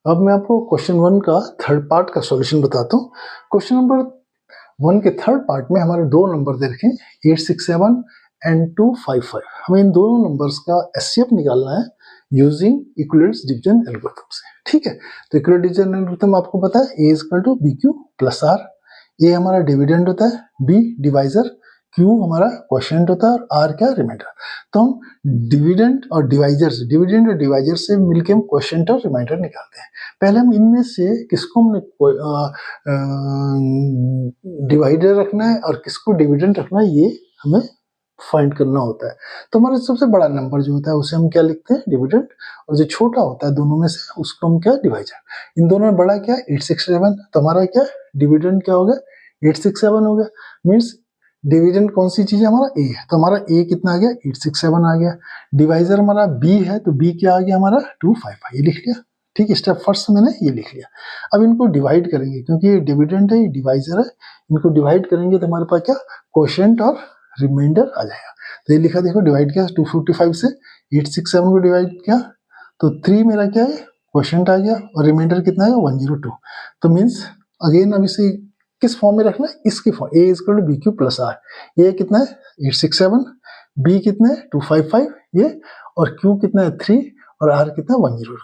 अब मैं आपको क्वेश्चन 1 का थर्ड पार्ट का सॉल्यूशन बताता हूँ। क्वेश्चन नंबर 1 के थर्ड पार्ट में हमारे दो नंबर दे रखे हैं 867 एंड 255। हमें इन दोनों नंबर्स का एचसीएफ निकालना है यूजिंग इक्विवेलेंस डिवीजन एल्गोरिथम से। ठीक है, तो इक्विवेलेंस डिवीजन एल्गोरिथम आपको पता है A equal to B Q plus R. A हमारा डिविडेंड होता है, बी डिवाइजर, क्यू हमारा क्वोशिएंट होता है और आर क्या रिमाइंडर। तो हम डिविडेंड और डिवाइजर से मिलके हम क्वोशिएंट और रिमाइंडर निकालते हैं। पहले हम इनमें से किसको हमने डिवाइडर रखना है और किसको डिविडेंड रखना है, ये हमें फाइंड करना होता है। तो हमारा सबसे बड़ा नंबर जो होता है उसे हम क्या लिखते हैं, डिविडेंड, और जो छोटा होता है दोनों में से उसको हम क्या, डिवाइजर। इन दोनों में बड़ा क्या, 867। तो हमारा क्या डिविडेंड क्या हो गया, 867 हो गया। मीन्स डिविडेंड कौन सी चीज है, हमारा ए है, तो हमारा ए कितना आ गया, 867 आ गया। डिवाइजर हमारा बी है, तो बी क्या आ गया हमारा, 255, ये लिख लिया। ठीक है, स्टेप फर्स्ट मैंने ये लिख लिया। अब इनको डिवाइड करेंगे, क्योंकि ये डिविडेंड है, ये डिवाइजर है, इनको डिवाइड करेंगे तो हमारे पास क्या, क्वोशिएंट और रिमाइंडर आ जाएगा। तो ये लिखा, देखो डिवाइड किया 255 से 867 को डिवाइड किया, तो 3 मेरा क्या है, क्वोशिएंट आ गया, और रिमाइंडर कितना है, 102। तो मीन्स अगेन अब इसे किस फॉर्म में रखना है, इसकी form, A equal to B Q plus R. A कितना है 867, बी कितना है 255 ये, और क्यू कितना है 3, और आर कितना है 102।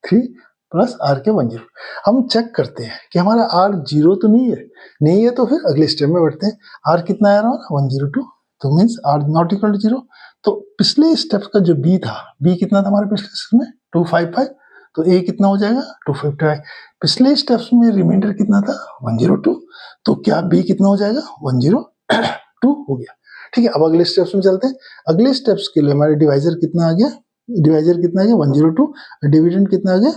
3 प्लस आर के 102। हम चेक करते हैं कि हमारा आर 0 तो नहीं है, तो फिर अगले स्टेप में बढ़ते हैं। आर कितना है, 102, तो means r not equal to 0। तो पिछले स्टेप का जो बी था, बी कितना था हमारे पिछले स्टेप में 255, तो ए कितना हो जाएगा 255। पिछले स्टेप्स में रिमाइंडर कितना था 102, तो क्या बी कितना हो जाएगा 102 हो गया। ठीक है, अब अगले स्टेप्स में चलते हैं। अगले स्टेप्स के लिए हमारे डिवाइजर कितना आ गया, 102, डिविडेंड कितना आ गया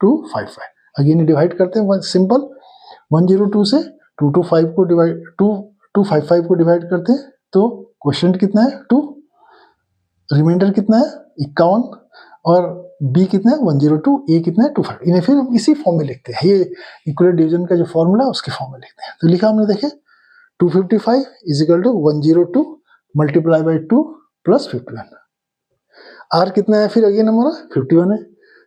255। अगेन डिवाइड करते हैं, सिंपल 102 से 225 को डिवाइड 255 को डिवाइड करते हैं, तो क्वोशिएंट कितना है 2, रिमाइंडर कितना है 51, और बी कितना है 102, ए कितना है 25। इन्हें फिर इसी फॉर्म में लिखते हैं, ये इक्विवेलेंट डिवीजन का जो फॉर्मूला है उसके फॉर्म में लिखते हैं। तो लिखा हमने, देखे 255 is equal to 102 multiply by 2 plus 51। R कितना है फिर अगेन हमारा 51 है।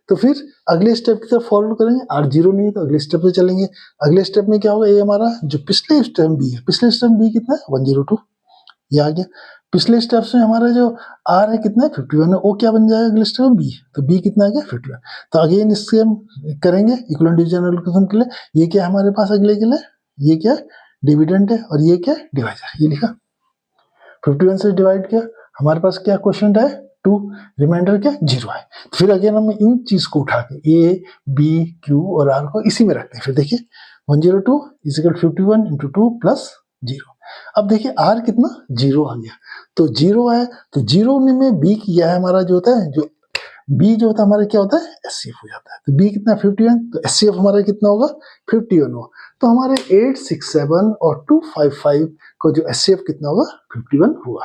तो फिर अगले स्टेप की तरफ फॉलो करेंगे, आर 0 नहीं है तो अगले स्टेप पे चलेंगे। अगले स्टेप में क्या होगा, ये हमारा जो पिछले स्टेप बी है, पिछले स्टेप बी कितना है 102, ये आ गया। पिछले स्टेप्स में हमारा जो आर है कितना है 51 है, वो क्या बन जाएगा अगले स्टेप में बी, तो बी कितना आ गया 51। तो अगेन इससे हम करेंगे इक्विवेलेंट डिवीजन एल्गोरिथम के लिए। ये क्या हमारे पास अगले के लिए, ये क्या डिविडेंड है, और ये क्या डिवाइजर, ये लिखा 51 से डिवाइड किया, हमारे पास क्या क्वोशिएंट है 2, रिमाइंडर क्या 0 है। तो फिर अगेन हम इन चीज को उठा के ए बी क्यू और आर को इसी में रखते हैं। फिर देखिए 102 इज इक्वल 51 इंटू 2 प्लस 0। अब देखिए आर कितना 0 आ गया, तो 0 है, तो 0 में बी किया है हमारा जो होता है, जो बी जो होता है हमारा क्या होता है एचसीएफ हो जाता है। तो बी कितना 51, तो एचसीएफ हमारा कितना होगा 51 होगा। तो हमारे 867 और 255 को जो एचसीएफ कितना होगा 51 हुआ।